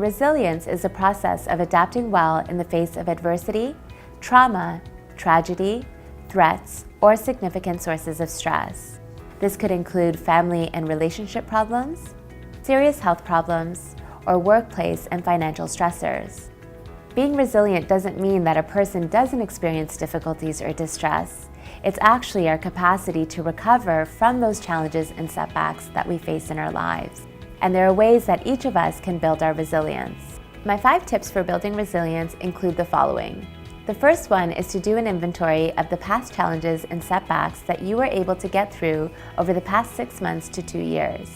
resilience is a process of adapting well in the face of adversity, trauma, tragedy, threats, or significant sources of stress. This could include family and relationship problems, serious health problems, or workplace and financial stressors. Being resilient doesn't mean that a person doesn't experience difficulties or distress. It's actually our capacity to recover from those challenges and setbacks that we face in our lives. And there are ways that each of us can build our resilience. My 5 tips for building resilience include the following. The first one is to do an inventory of the past challenges and setbacks that you were able to get through over the past 6 months to 2 years.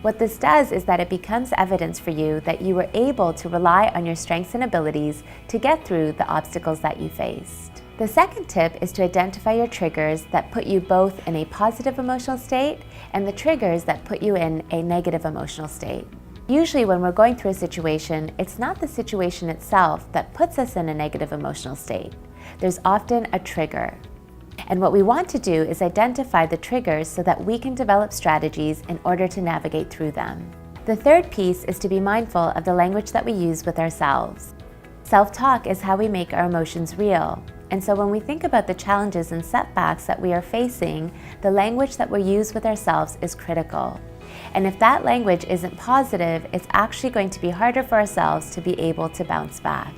What this does is that it becomes evidence for you that you were able to rely on your strengths and abilities to get through the obstacles that you faced. The second tip is to identify your triggers that put you both in a positive emotional state and the triggers that put you in a negative emotional state. Usually when we're going through a situation, it's not the situation itself that puts us in a negative emotional state. There's often a trigger. And what we want to do is identify the triggers so that we can develop strategies in order to navigate through them. The third piece is to be mindful of the language that we use with ourselves. Self-talk is how we make our emotions real. And so when we think about the challenges and setbacks that we are facing, the language that we use with ourselves is critical. And if that language isn't positive, it's actually going to be harder for ourselves to be able to bounce back.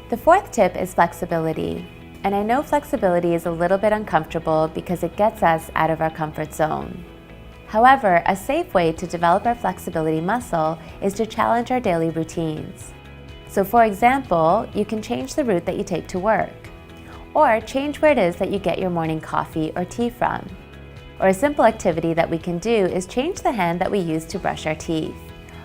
The fourth tip is flexibility. And I know flexibility is a little bit uncomfortable because it gets us out of our comfort zone. However, a safe way to develop our flexibility muscle is to challenge our daily routines. So for example, you can change the route that you take to work, or change where it is that you get your morning coffee or tea from. Or a simple activity that we can do is change the hand that we use to brush our teeth.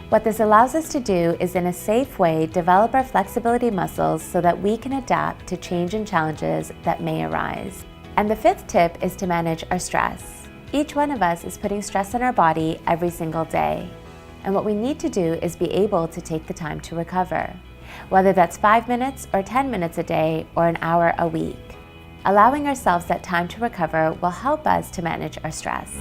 What this allows us to do is in a safe way develop our flexibility muscles so that we can adapt to change and challenges that may arise. And the fifth tip is to manage our stress. Each one of us is putting stress on our body every single day. And what we need to do is be able to take the time to recover, whether that's 5 minutes or 10 minutes a day or an hour a week. Allowing ourselves that time to recover will help us to manage our stress.